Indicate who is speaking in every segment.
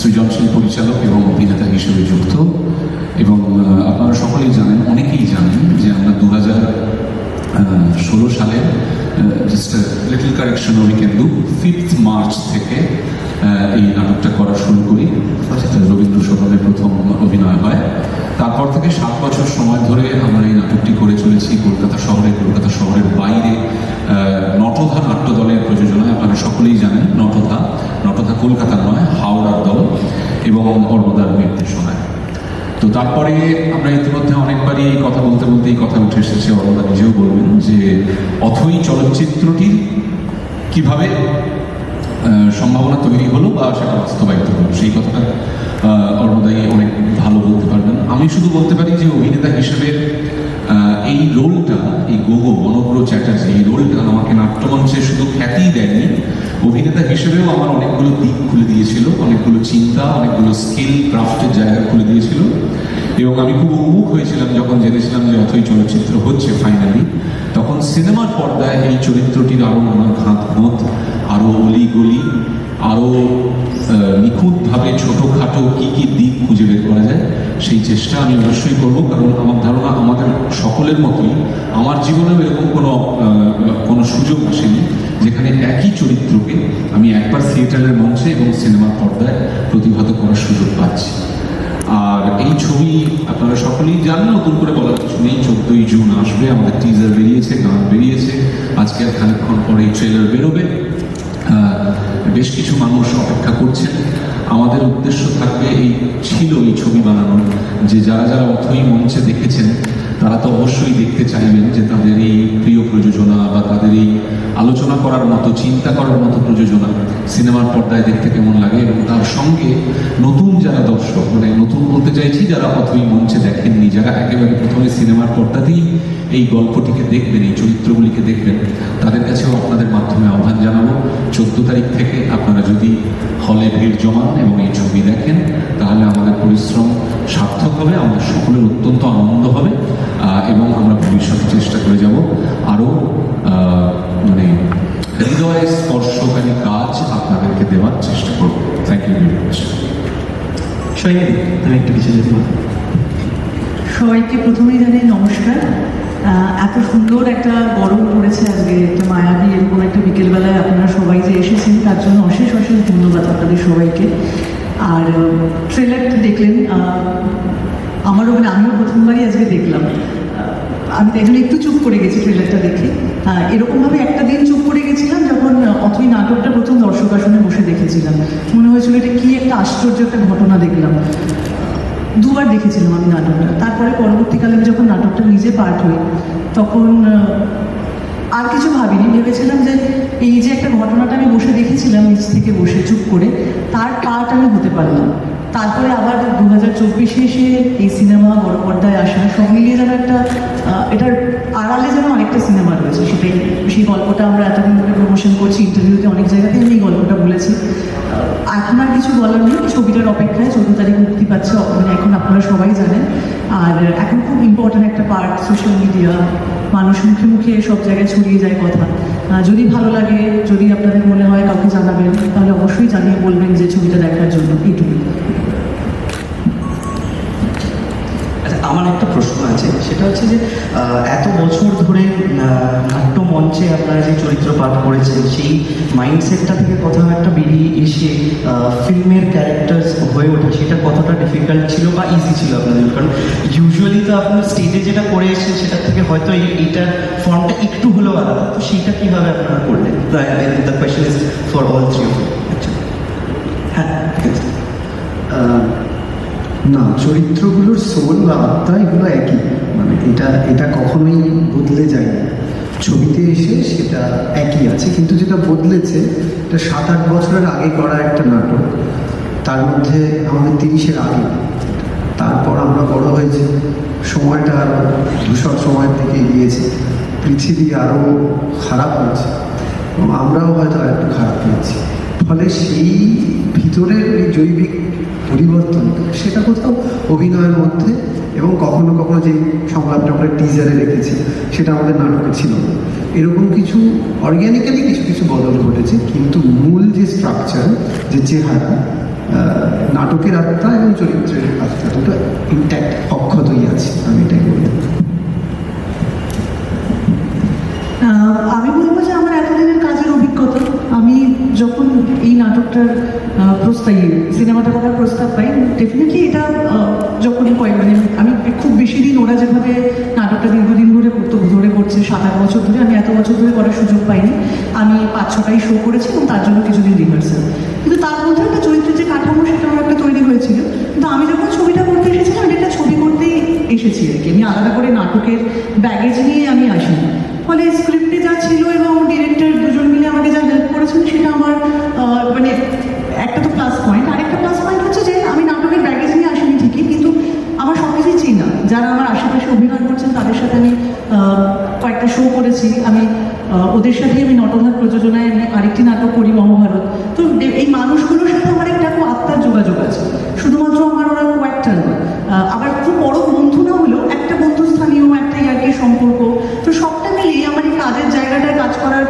Speaker 1: সৃজনশীল পরিচালক এবং অভিনেতা হিসেবে যুক্ত। এবং আপনারা সকলেই জানেন, অনেকেই জানেন যে আমরা 2016 সালে, just little correction we can do, 5 March থেকে এই নাটকটা করা শুরু করি। রবীন্দ্র সদনের প্রথম অভিনয় হয়। তারপর থেকে 7 বছর সময় ধরে আমরা এই নাটকটি করে চলেছি কলকাতা শহরের বাইরে। নটধা নাট্য দলের প্রযোজনায়, আপনারা সকলেই জানেন নটধা কলকাতার নয়, হাওড়ার দল এবং অর্ণদার নির্দেশনায়। তো তারপরে আমরা ইতিমধ্যে অনেকবারই কথা বলতে এই কথা উঠে এসেছে, অর্ণদা নিজেও বলবেন যে অথই চলচ্চিত্রটির কিভাবে সম্ভাবনা তৈরি হলো বা সেটা বাস্তবায়িত হলো, সেই কথাটা অর্ণদাই অনেক ভালো বলতে পারবেন। আমি শুধু বলতে পারি যে অভিনেতা হিসেবে এই রোলটা, এই গোগো অনগ্র চ্যাটার্জি, এই রোলটা আমাকে নাট্যমঞ্চে শুধু খ্যাতিই দেয়নি, অভিনেতা হিসেবেও আমার অনেকগুলো দিক খুলে দিয়েছিল, অনেকগুলো চিন্তা, অনেকগুলো স্কিল ক্রাফটের জায়গা খুলে দিয়েছিল। এবং আমি খুব উন্মুখ হয়েছিলাম যখন জেনেছিলাম যে অথই চলচ্চিত্র হচ্ছে ফাইনালি। তখন সিনেমার পর্দায় এই চরিত্রটির আরও নানা ঘাত, আরও অলিগলি, আরও নিখুঁতভাবে ছোটোখাটো কী দিক খুঁজে বের করা যায়, সেই চেষ্টা আমি অবশ্যই করব। কারণ আমার ধারণা আমাদের সকলের মতোই আমার জীবনেও এরকম কোনো সুযোগ আসেনি যেখানে একই চরিত্রকে আমি একবার থিয়েটারের মঞ্চে এবং সিনেমার পর্দায় প্রতিভাত করার সুযোগ পাচ্ছি। আর এই ছবি আপনারা সকলেই জানেন, নতুন করে বলার কিছু নেই। 14ই জুন আসবে, আমাদের টিজার বেরিয়েছে, গান বেরিয়েছে, আজকে আর খানিকক্ষণ পরে এই ট্রেলার বেরোবে। বেশ কিছু মানুষ অপেক্ষা করছেন। আমাদের উদ্দেশ্য থাকবে, এই ছবি বানানোর, যে যারা অথই মঞ্চে দেখেছেন তারা তো অবশ্যই দেখতে চাইবেন যে তাদের এই প্রিয় প্রযোজনা বা তাদের এই আলোচনা করার মতো, চিন্তা করার মতো প্রযোজনা সিনেমার পর্দায় দেখতে কেমন লাগে। এবং তার সঙ্গে নতুন যারা দর্শক, মানে নতুন বলতে চাইছি যারা অথই মঞ্চে দেখেননি, যারা একেবারে প্রথমে সিনেমার পর্দাতেই এই গল্পটিকে দেখবেন, এই চরিত্রগুলিকে দেখবেন, তাদের কাছেও আপনাদের মাধ্যমে আহ্বান জানাবো, 14 তারিখ থেকে আপনারা যদি হলে ভিড় জমান এবং এই ছবি দেখেন, তাহলে আমাদের পরিশ্রম সার্থক হবে, আমাদের সকলের অত্যন্ত আনন্দ হবে এবং আমরা ভবিষ্যতে চেষ্টা করে যাব আরও মানে হৃদয় স্পর্শকারী কাজ আপনাদেরকে দেওয়ার চেষ্টা করব। Thank you very much.
Speaker 2: আমি একটু কিছু যেতে পারি।
Speaker 3: সবাইকে প্রথমেই জানাই নমস্কার। এত সুন্দর একটা গরম পড়েছে আজকে, একটা মায়াবী এরকম একটা বিকেলবেলায় আপনারা সবাই যে এসেছেন তার জন্য অশেষ ধন্যবাদ আপনাদের সবাইকে। আর ট্রেলারটা দেখলেন, আমিও প্রথমবারই আজকে দেখলাম। আমি তাই জন্য একটু চুপ করে গেছি ট্রেলারটা দেখে। এরকমভাবে একটা দিন চুপ করে গেছিলাম যখন অথই নাটকটা প্রথম দর্শক আসনে বসে দেখেছিলাম। মনে হয়েছিল এটা কি একটা আশ্চর্য একটা ঘটনা দেখলাম। দুবার দেখেছিলাম আমি নাটকটা। তারপরে পরবর্তীকালে আমি যখন নাটকটা নিজে পার্ট হই তখন আর কিছু ভাবিনি, ভেবেছিলাম যে এই যে একটা ঘটনাটা আমি বসে দেখেছিলাম নিজ থেকে বসে চুপ করে, তার পার্ট আমি হতে পারলাম। তারপরে আবার 2024 এসে এই সিনেমা বড় পর্দায় আসা, সব মিলিয়ে যেন একটা এটার আড়ালে যেন অনেকটা সিনেমা রয়েছে। সেই গল্পটা আমরা এতদিন ধরে প্রমোশন করছি, ইন্টারভিউতে অনেক জায়গাতে আমি এই গল্পটা বলেছি। এখন আর কিছু বলার নেই, ছবিটার অপেক্ষায় 14 তারিখ মুক্তি পাচ্ছে, মানে এখন আপনারা সবাই জানেন। আর এখন খুব ইম্পর্টেন্ট একটা পার্ট সোশ্যাল মিডিয়া, মানুষ মুখে মুখে সব জায়গায় ছড়িয়ে যায় কথা। যদি ভালো লাগে, যদি আপনাদের মনে হয় কাউকে জানাবেন, তাহলে অবশ্যই জানিয়ে বলবেন যে ছবিটা দেখার জন্য। এইটুকুই।
Speaker 2: আমার একটা প্রশ্ন আছে, সেটা হচ্ছে যে এত বছর ধরে নাট্য মঞ্চে আপনারা যে চরিত্র পাঠ করেছেন, সেই মাইন্ডসেটটা থেকে কোথাও একটা বেরিয়ে এসে ফিল্মের ক্যারেক্টার্স হয়ে ওঠা, সেটা কতটা ডিফিকাল্ট ছিল বা ইজি ছিল আপনাদের? কারণ ইউজুয়ালি তো আপনার স্টেজে যেটা করে এসেছেন সেটার থেকে হয়তো এইটার ফর্মটা একটু হলেও আলাদা, তো সেইটা কীভাবে আপনারা করলেন? The question is for all three of you. হ্যাঁ,
Speaker 4: না, চরিত্রগুলোর সোল বা আত্মা এগুলো একই, মানে এটা কখনোই বদলে যায়নি। ছবিতে এসে সেটা একই আছে, কিন্তু যেটা বদলেছে এটা 7-8 বছরের আগে করা একটা নাটক, তার মধ্যে আমাদের 30-এর আগে। তারপর আমরা বড় হয়েছি, সময়টা আরও ধূসর সময়ের দিকে এগিয়েছে, পৃথিবী আরও খারাপ হয়েছে এবং আমরাও হয়তো আরেকটু খারাপ হয়েছি। ফলে সেই ভিতরের এই জৈবিক পরিবর্তন, সেটা কোথাও অভিনয়ের মধ্যে এবং কখনো কখনো যে সংলাপটা আমরা টিজারে রেখেছি সেটা আমাদের নাটকে ছিল না। এরকম কিছু অর্গ্যানিক্যালি কিছু বদল ঘটেছে, কিন্তু মূল যে স্ট্রাকচার, যে চেহারা, নাটকের আত্মা এবং চরিত্রের আত্মা দুটো ইনট্যাক্ট, অক্ষতই আছে, আমি এটাই বলবো।
Speaker 3: আমি বলবো যে আমার এতদিনের কাজের অভিজ্ঞতা, আমি যখন এই নাটকটার সিনেমাটা করার প্রস্তাব পাই, ডেফিনেটলি এটা যখন মানে আমি খুব বেশি দিন, ওরা যেভাবে নাটকটা দীর্ঘদিন ধরে করছে 7-8 বছর ধরে, আমি এত বছর ধরে করার সুযোগ পাইনি। আমি 5-6টাই শো করেছি এবং তার জন্য কিছুদিন রিহার্সাল, কিন্তু তার মধ্যে একটা চরিত্রের যে কাঠামো সেটা আমার একটা তৈরি হয়েছিল। কিন্তু আমি যখন ছবিটা করতে এসেছিলাম, আমি একটা ছবি করতেই এসেছি আর কি, আমি আলাদা করে নাটকের ব্যাগেজ নিয়ে আমি আসিনি। ফলে স্ক্রিপ্টে যা ছিল এবং ডিরেক্টর দুজন মিলে আমাকে যা হেল্প করেছেন, সেটা আমার মানে একটা তো প্লাস পয়েন্ট। আরেকটা প্লাস পয়েন্ট হচ্ছে যে আমি নাটকের ব্যাগেজ নিয়ে আসিনি ঠিকই, কিন্তু আমার সব কিছুই চেনা, যারা আমার আশেপাশে অভিনয় করছেন তাদের সাথে আমি কয়েকটা শো করেছি, আমি ওদের সাথেই আমি নটভাগ প্রযোজনায় আমি আরেকটি নাটক করি, মহাভারত। তো এই মানুষগুলোর সাথে আমার একটা খুব আত্মার যোগাযোগ আছে, শুধুমাত্র আমার ওরা কয়েকটা নয়, আবার খুব বড় বন্ধু না হলেও একটা বন্ধুস্থানীয় একটা ইয়ার্কির সম্পর্ক। তো সবটা মিলিয়ে আমার এই কাজের জায়গাটায় কাজ করার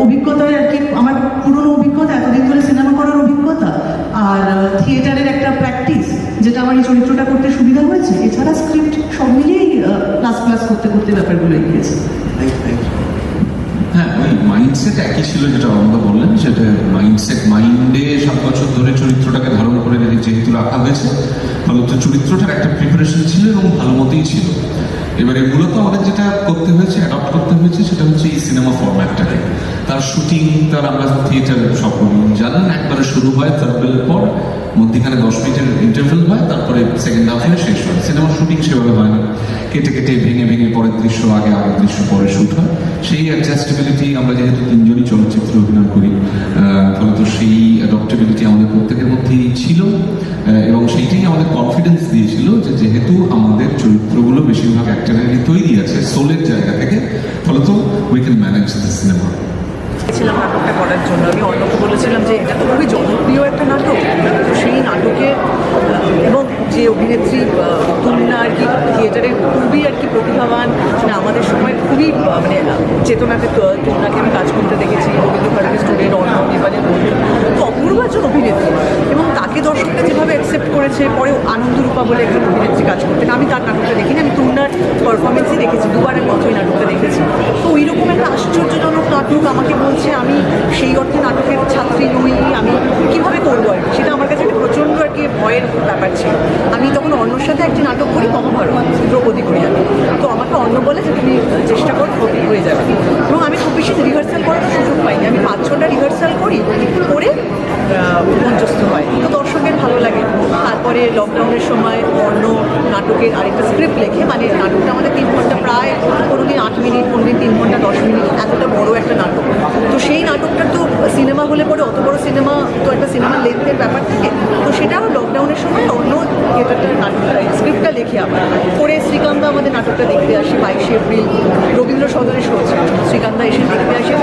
Speaker 3: অভিজ্ঞতায় আর কি, আমার পুরনো অভিজ্ঞতা, এতদিন ধরে সিনেমা করার অভিজ্ঞতা, আর থিয়েটারের একটা প্র্যাকটিস, যেটা আমার এই চরিত্রটা করতে সুবিধা হয়েছে, এছাড়া স্ক্রিপ্ট, সব মিলিয়েই প্লাস প্লাস করতে করতে ব্যাপারগুলো এগিয়েছে।
Speaker 1: হ্যাঁ, ওই মাইন্ডসেট একই ছিল যেটা অনন্ত বললেন, সেটা মাইন্ডে 7 বছর ধরে চরিত্রটাকে ধারণ করে যেহেতু রাখা হয়েছে, ফলত চরিত্রটার একটা প্রিপারেশন ছিল এবং ভালো মতোই ছিল। এবারে মূলত আমাদের যেটা করতে হয়েছে, অ্যাডপ্ট করতে হয়েছে, সেটা হচ্ছে এই সিনেমা ফরম্যাটটাকে। তার শুটিং, আমরা থিয়েটারে সব জানেন, একবারে শুরু হয় থার্ডবেলের পর, মধ্যখানে 10 মিনিটের ইন্টারভেল হয়, তারপরে সেকেন্ড হাফে শেষ হয়। সিনেমার শুটিং সেভাবে হয় না, কেটে কেটে ভেঙে ভেঙে পরের দৃশ্য আগে, আগের দৃশ্য পরে শুট হয়। সেই অ্যাডজাস্টেবিলিটি, আমরা যেহেতু 3জনই চলচ্চিত্রে অভিনয় করি, ফলত সেই অ্যাডপ্টেবিলিটি আমাদের প্রত্যেকের মধ্যেই ছিল, এবং সেইটাই আমাদের কনফিডেন্স দিয়েছিল যে যেহেতু আমাদের চরিত্রগুলো বেশিরভাগ অ্যাক্টরেরই তৈরি আছে সোলের জায়গা থেকে, ফলত we can manage the cinema.
Speaker 5: ছিলাম নাটকটা করার জন্য, আমি অর্ণবকে বলেছিলাম যে এটা তো খুবই জনপ্রিয় একটা নাটক, তো সেই নাটকে এবং যে অভিনেত্রী তুলনা আর কি থিয়েটারের খুবই আর কি প্রতিভাবান, মানে আমাদের সময় খুবই মানে চেতনাতে তুলনাকে আমি কাজ করতে দেখেছি, রবীন্দ্র ভারতী স্টুডেন্ট, অর্ণব নেপালের বন্ধু, তো অপূর্ব একজন অভিনেত্রী, এবং তাকে দর্শকরা যেভাবে অ্যাকসেপ্ট করেছে, পরে আনন্দরূপা বলে একজন অভিনেত্রী কাজ করতেন, আমি তার নাটকটা দেখিনি, আমি তুলনার পারফরমেন্সই দেখেছি, দুবার আমি অথই নাটকটা দেখেছি। তো ওই রকম একটা আশ্চর্যজনক নাটক আমাকে বলছে, আমি সেই অর্থে নাটকের ছাত্রী নই, আমি কীভাবে করবো আর কি, সেটা আমার কাছে একটা প্রচণ্ড আর কি ভয়ের ব্যাপার ছিল। আমি তখন অন্যর সাথে একটি নাটক করি, মহাভারত, দ্রৌপদী করি আমি, তো আমাকে অন্য বলে যে তুমি চেষ্টা করো, হয়ে যাবে, এবং আমি খুব বেশি রিহার্সাল করার সুযোগ পাইনি, আমি 5-6টা রিহার্সাল করে মঞ্চস্থ হয়, তো দর্শকের ভালো লাগে। তারপরে লকডাউনের সময় অন্য নাটকের আরেকটা স্ক্রিপ্ট লেখে, মানে নাটকটা আমাদের 3 ঘন্টা, প্রায় কোনো দিন 8 মিনিট, কোনো দিন 3 ঘন্টা 10 মিনিট, এতটা বড় একটা নাটক। তো সেই নাটকটা তো সিনেমা হলে পরে অত বড় সিনেমা, তো একটা সিনেমার লেন্থের ব্যাপার থাকে, তো সেটা আমার লকডাউনের সময় অন্য থিয়েটারটার নাটকটা স্ক্রিপ্টটা লিখে আবার করে শ্রীকান্দা আমাদের নাটকটা দেখতে আসে 22শে এপ্রিল, রবীন্দ্র সদনে শো ছিল, শ্রীকান্দা এসে দেখতে আসে।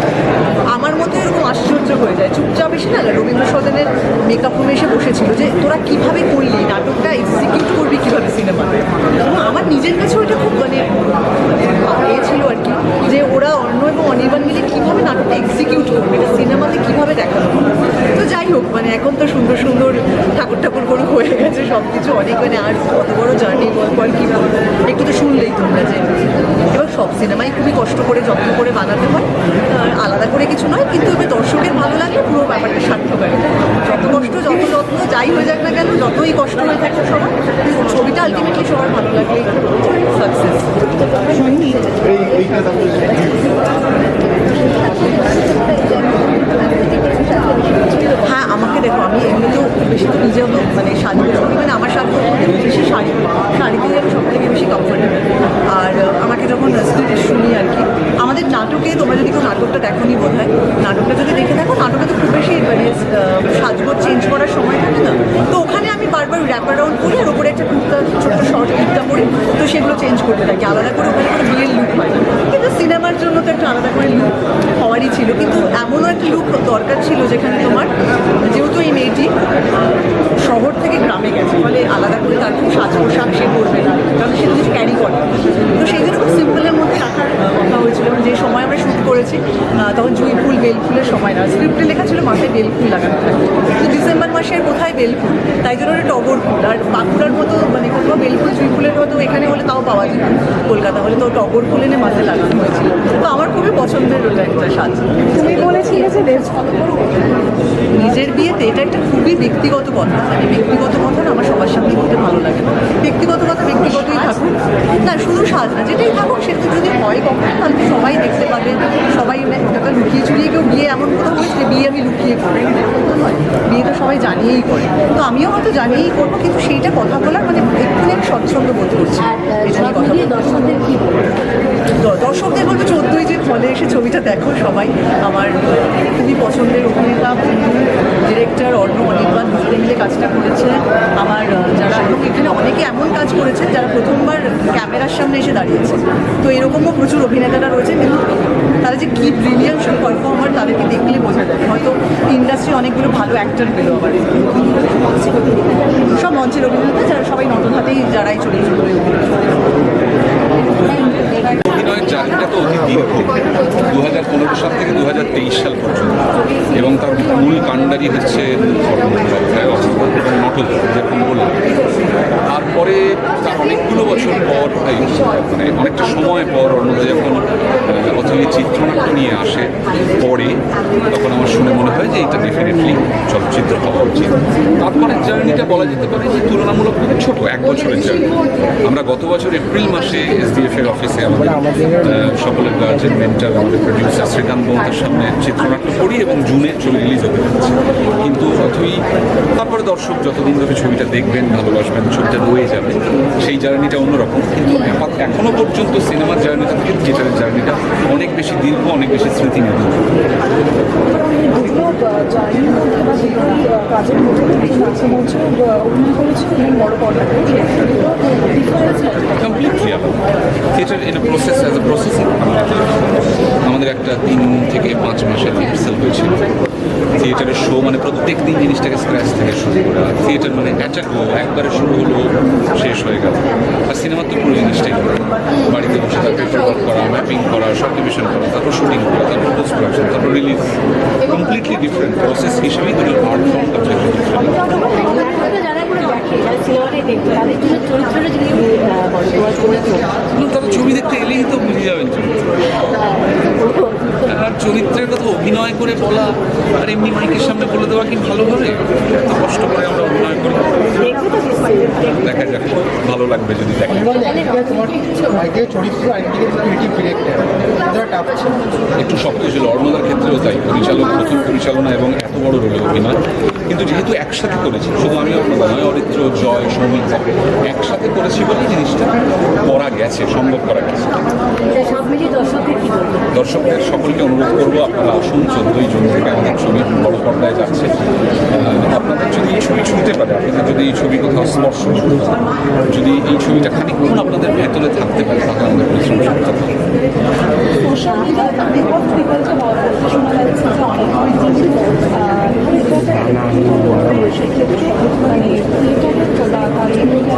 Speaker 5: আমার মতো এরকম আশ্চর্য হয়ে যায়, চুপচাপ এসে না রবীন্দ্র সদনের মেকআপ রুমে এসে বসেছিল যে তোরা কীভাবে করলি, নাটকটা এক্সিকিউট করবি কীভাবে সিনেমাতে। এবং আমার নিজের কাছে ওইটা খুব মানে ছিল আর কি, যে ওরা অন্য এবং অনির্বাণ মিলে কীভাবে নাটকটা এক্সিকিউট করবে, এটা সিনেমাতে কীভাবে দেখানো হবে। তো যাই হোক, মানে এখন তো সুন্দর সুন্দর ঠাকুর করে হয়ে গেছে সব কিছু, অনেক মানে আর কত বড় জার্নি, গল্প আর কী বলবো, একটু তো শুনলেই তোমরা যে এবার সব সিনেমাই খুবই কষ্ট করে যত্ন করে বানাতে হয়, আলাদা করে কিছু নয়, কিন্তু এবার দর্শকের ভালো লাগলে পুরো ব্যাপারটা সার্থক হয়। যত কষ্ট, যত যত্ন যাই হয়ে যাক না কেন, যতই কষ্ট হয়ে থাকে সবার, ছবিটা আলটিমেটলি সবার ভালো লাগলেই সাকসেস। হ্যাঁ, আমাকে দেখো, আমি এমনিতেও বেশি তো নিজেও মানে শাড়িতে মানে আমার শাড়ি বেশি শাড়িতেই আমি সব থেকে বেশি কমফোর্টেবল। আর আমাকে যখন স্ক্রিপ্ট শুনি আর কি, আমাদের নাটকে, তোমরা যদি কেউ নাটকটা দেখোনি বোধ হয়, নাটকটা যদি দেখে থাকো, নাটকে তো খুব বেশি মানে সাজগোজ চেঞ্জ করার সময় থাকে না, তো ওখানে আমি বারবার র্যাপ অ্যারাউন্ড করি, আর ওপরে একটা কুর্তা, ছোট্ট শর্ট কুর্তা পরি, তো সেগুলো চেঞ্জ করতে থাকি আলাদা করে, ওখানে কোনো বিয়ের লুক হয় না, কিন্তু সিনেমার জন্য তো একটা আলাদা করে লুক হওয়ারই ছিল, কিন্তু এমনও একটা লুক দরকার ছিল যেখানে তোমার, যেহেতু এই মেয়েটি শহর থেকে গ্রামে গেছে, ফলে আলাদা করে তার খুব সাজ পোশাক সে করবে না, কারণ সে কিছু ক্যারি করে, তো সেই জন্য খুব সিম্পলের মধ্যে রাখার কথা হয়েছিল। এবং যে সময় আমরা শ্যুট করেছি তখন জুঁই ফুল, বেল ফুলের সময় সময় না। স্ক্রিপ্টে লেখা ছিল মাথায় বেলফুল লাগানো থাকে, তো ডিসেম্বর মাসে আর কোথায় বেলফুল, তাই জন্য ওটা টগর ফুল। আর বাঁকুড়ার মতো মানে কোথাও বেলফুল জুঁই ফুলের মতো এখানে হলে তাও পাওয়া যেত, কলকাতা হলে তো টগর ফুল এনে মাথায় লাগানো হয়েছিল। তো আমার খুবই পছন্দের ওটা একটা সাজ।
Speaker 6: তুমি বলেছিলে যে রেজ ফলো করবে,
Speaker 5: নিজের বিয়েতে এটা একটা খুবই ব্যক্তিগত কথা, মানে ব্যক্তিগত কথা না আমার সবার সামনে বলতে ভালো লাগে না। ব্যক্তিগত কথা ব্যক্তিগতই থাকুক, না শুধু সাজ না, যেটাই থাকুক সেটা যদি হয় কখনো তাহলে তো সবাই দেখতে পাবে, সবাই ওটা লুকিয়ে চুরিয়ে কেউ বিয়ে এমন কোথাও হয়েছে বিয়ে আমি লুকিয়ে করি, নয় বিয়ে তো সবাই জানিয়েই করে, তো আমিও হয়তো জানিয়েই করবো, কিন্তু সেইটা কথা বলার মানে একটুখানি আমি স্বচ্ছন্দ বোধ করছি। এটা নিয়ে কথা বলবো।
Speaker 6: দর্শকদের কি বলবো?
Speaker 5: দর্শকদের বলবো 14ই যে হলে এসে ছবিটা দেখো সবাই। আমার খুবই পছন্দের অভিনেতা, বন্ধু, ডিরেক্টর অর্ণব অনির্বাণ দুজনে মিলে কাজটা করেছে। আমার যারা এখানে অনেকে এমন কাজ করেছেন যারা প্রথমবার ক্যামেরার সামনে এসে দাঁড়িয়েছে, তো এরকমও প্রচুর অভিনেতারা রয়েছে, কিন্তু তারা যে কী ব্রিলিয়ান্ট সব পারফর্মার তাদেরকে দেখলে বোঝা যায়। হয়তো ইন্ডাস্ট্রি অনেকগুলো ভালো অ্যাক্টর পেলো আবার, সব মঞ্চের অভিনেতা যারা সবাই নতুন হাতেই যারাই চরিত্র করে অভিনয় করে।
Speaker 7: অভিনয়ের জার্নিটা তো অতি দীর্ঘ, 2015 সাল থেকে 2023 সাল পর্যন্ত, এবং তার মূল কাণ্ডারি হচ্ছে এবং নটক, যেরকম বললাম। তারপরে তার অনেকগুলো বছর পর, মানে অনেকটা সময় পর অন্যদা যখন অথবা চিত্রনাট্য নিয়ে আসে পরে, তখন আমার শুনে মনে হয় যে এটা ডেফিনেটলি চলচ্চিত্র হওয়া উচিত। তারপরে জার্নিটা বলা যেতে পারে যে তুলনামূলকভাবে ছোট, 1 বছরের জার্নি। আমরা গত বছর এপ্রিল মাসে SDF এর অফিসে আমাদের সকলের গার্জেন মেন্টার, আমাদের প্রডিউসার শ্রীকান্ত বন্ধুর সামনে চিত্রনাট্য করি এবং জুনে ছবি রিলিজ হতে যাচ্ছে। কিন্তু অথই তারপরে দর্শক যতদিন ধরে ছবিটা দেখবেন, ভালোবাসবেন, ছবিটা রয়ে যাবে, সেই জার্নিটা অন্যরকম। কিন্তু এখনো পর্যন্ত সিনেমার জার্নিটা থেকে থিয়েটারের জার্নিটা অনেক বেশি দীর্ঘ, অনেক বেশি স্মৃতি নিয়ে
Speaker 6: দুটো জার্নির মধ্যে বা দুটো কাজের মধ্যে তুমি নাচে মঞ্চে অভিনয় করেছো এবং বড় পর্দাতে, ডিফারেন্স
Speaker 7: কমপ্লিটলি আলাদা। Theatre in process as a processing আমাদের একটা 3 থেকে 5 মাসের রিহার্সাল হয়েছিল। থিয়েটারের শো মানে প্রত্যেক দিন জিনিসটাকে স্ক্র্যাচ থেকে শুরু করা। থিয়েটার মানে অ্যাটাক একবারে শুরু হলো, শেষ হয়ে গেল। আর সিনেমার তো পুরো জিনিসটাই বাড়িতে বসে তার পেপার ওয়ার্ক করা, ম্যাপিং করা, সব ডিভিশন করা, তারপর শুটিং করা, তারপর পোস্ট প্রোডাকশন, তারপর রিলিজ। কমপ্লিটলি ডিফারেন্ট প্রসেস হিসেবেই দুটো আর্ট ফর্ম কমপ্লিটলি ডিফারেন্ট।
Speaker 6: যারা করে দেখে, যারা সিনেমাটাই দেখবে, তাদের জন্য চরিত্রটা যদি তোমার চরিত্র,
Speaker 7: তারা ছবি দেখতে এলেই তো বুঝে যাবেন চরিত্র। আর চরিত্রের কথা অভিনয় করে বলা আর এমনি মাইকের সামনে বলে দেওয়া কি ভালো হবে? তো কষ্ট করে আমরা অভিনয় করি,
Speaker 6: দেখবে তো
Speaker 7: দেখা যাক, ভালো লাগবে যদি দেখেন। একটু শক্ত ছিল, অর্ণদার ক্ষেত্রেও তাই। পরিচালক, প্রথম পরিচালনা এবং এত বড় রোলে অভিনয়, কিন্তু যেহেতু একসাথে করেছি, শুধু আমি অর্ণদা নয়, অরিত্র, জয়, সৌমিত্র একসাথে করেছি বলেই জিনিসটা করা গেছে, সম্ভব করা গেছে।
Speaker 6: সব মিলিয়ে দর্শকদের কি বলবো?
Speaker 7: দর্শকদের সকলকে অনুরোধ করবো, আপনারা আসুন। 14ই জুন থেকে আমাদের ছবি বড় পর্দায় যাচ্ছে। আপনাদের যদি এই ছবি ছুঁতে পারে, আপনাদের যদি এই ছবি কোথাও স্পর্শ করতে পারে, যদি এই ছবিটা খানিকক্ষণ আপনাদের ভেতরে থাকতে পারে, তাহলে আমাদের পরিশ্রম করতে হবে।
Speaker 6: সোশ্যাল মিডিয়ায় বিপদ বিকল্প হওয়ার পর শোনা যাচ্ছে যে অনেক সেক্ষেত্রে মানে থিয়েটারের বা কাজের মধ্যে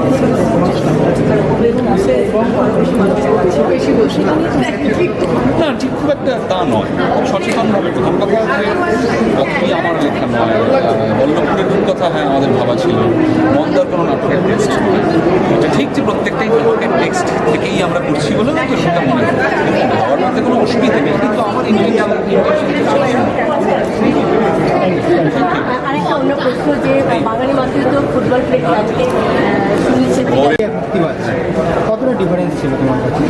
Speaker 6: বেশি বলছি
Speaker 7: না, ঠিক খুব একটা তা নয়। সচেতনভাবে প্রথম কথা হচ্ছে অতই আমার লেখা নয়, বল্লভপুরের কথা হ্যাঁ আমাদের ভাবা ছিল, মন্দার কোনো নাটকের টেক্সট নয়। এটা ঠিক যে প্রত্যেকটাই নাটকের টেক্সট থেকেই আমরা করছি বলে তো সেটা মনে হয় হওয়ার মধ্যে কোনো অসুবিধা নেই, কিন্তু আমার
Speaker 6: আরেকটা অন্য প্রশ্ন যে বাঙালি মাতৃত্ব ফুটবল প্লেট আজকে শুনেছে
Speaker 8: কতটা ডিফারেন্স ছিল তোমার কাছে?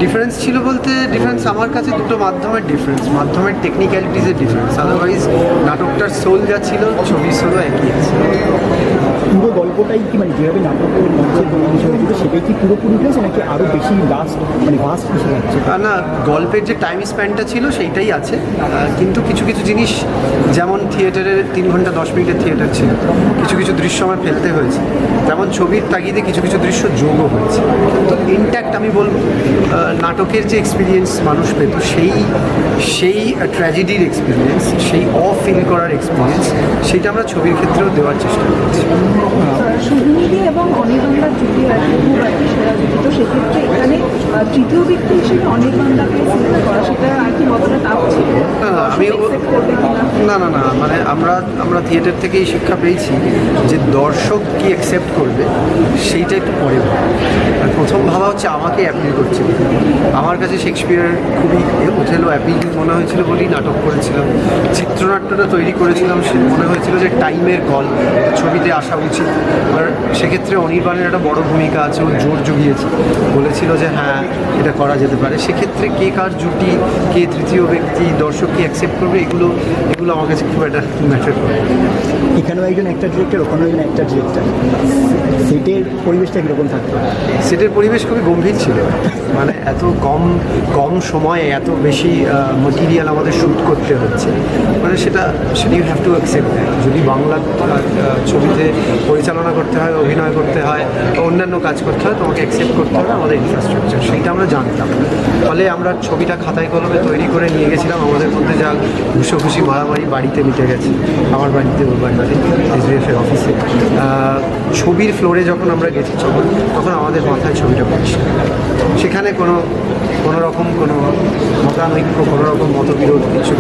Speaker 4: ডিফারেন্স ছিল বলতে, ডিফারেন্স আমার কাছে দুটো মাধ্যমের ডিফারেন্স, মাধ্যমের টেকনিক্যালিটিসের ডিফারেন্স। আদারওয়াইজ নাটকটার সোল যা ছিল, ছবির সোলও একই আছে।
Speaker 8: পুরো গল্পটাই কি মানে যেভাবে নাটকের মঞ্চের বিষয় ছিল সেটাই কি পুরোপুরি হয়েছে নাকি আরও বেশি লাস্ট মানে ভাস্ট কিছু হচ্ছে?
Speaker 4: না, গল্পের যে টাইম স্প্যানটা ছিল সেইটাই আছে, কিন্তু কিছু কিছু জিনিস, যেমন থিয়েটারের 3 ঘন্টা 10 মিনিটের থিয়েটার ছিল, কিছু কিছু দৃশ্য আমার ফেলতে হয়েছে, তেমন ছবির তাগিদে কিছু কিছু দৃশ্য যোগও হয়েছে। তো ইনট্যাক্ট আমি বলবো, নাটকের যে এক্সপিরিয়েন্স মানুষ পেত, সেই ট্র্যাজেডির এক্সপিরিয়েন্স, সেই ফিল করার এক্সপিরিয়েন্স, সেটা আমরা ছবির ক্ষেত্রেও দেওয়ার চেষ্টা করছি।
Speaker 6: সুহিন্দি এবং অনির্বাণদার জুটি আর কি খুব আর কি সেরা জুটি, তো সেক্ষেত্রে এখানে তৃতীয় ব্যক্তি হিসেবে অনির্বাণদাকে সিলেক্ট করা সেটা আর কি কতটা টাফ ছিল?
Speaker 9: আমি
Speaker 6: accept করবে কিনা?
Speaker 9: না মানে আমরা থিয়েটার থেকেই শিক্ষা পেয়েছি যে দর্শক কি অ্যাকসেপ্ট করবে সেইটা একটু পরে ভাবা। আর প্রথম ভাবা হচ্ছে আমাকে অ্যাপিল করছে। আমার কাছে শেক্সপিয়ার খুবই ওথেলো অ্যাপিলিং মনে হয়েছিল বলেই নাটক করেছিলাম। চিত্রনাট্যটা তৈরি করেছিলাম, সে মনে হয়েছিল যে টাইমের কল, ছবিতে আসা উচিত। এবার সেক্ষেত্রে অনির্বাণের একটা বড় ভূমিকা আছে, ও জোর জুগিয়েছে, বলেছিল যে হ্যাঁ এটা করা যেতে পারে। সেক্ষেত্রে কে কার জুটি, কে তৃতীয় ব্যক্তি, দর্শক কি অ্যাকসেপ্ট করবে, এগুলো আমার কাছে খুব একটা ম্যাটার করে।
Speaker 8: এখানেও একজন একটা ডিরেক্টর, ওখানেও একজন একটা ডিরেক্টর, সেটের পরিবেশটা কীরকম থাকতো?
Speaker 9: সেটের পরিবেশ খুবই গম্ভীর ছিল, মানে এত কম সময়ে এত বেশি মেটেরিয়াল আমাদের শ্যুট করতে হচ্ছে, মানে সেটা ইউ হ্যাভ টু অ্যাকসেপ্ট। যদি বাংলা ছবিতে পরিচালনা করতে হয়, অভিনয় করতে হয়, অন্যান্য কাজ করতে হয়, তোমাকে অ্যাকসেপ্ট করতে হবে আমাদের ইনফ্রাস্ট্রাকচার, সেইটা আমরা জানতাম। ফলে আমরা ছবিটা খাতায় কলমে তৈরি করে নিয়ে গেছিলাম। আমাদের মধ্যে যা ঘুষোঘুষি মারামারি বাড়িতে মিটে গেছে, আমার বাড়িতে, ওর বাড়িতে, এসবিএফের অফিসে। ছবির ফ্লোরে যখন আমরা গেছি তখন আমাদের মাথায় ছবিটা পরিষ্কার। সেখানে কোনো রকম কোনো মতানৈক্য, কোনো রকম মতবিরোধ কিছু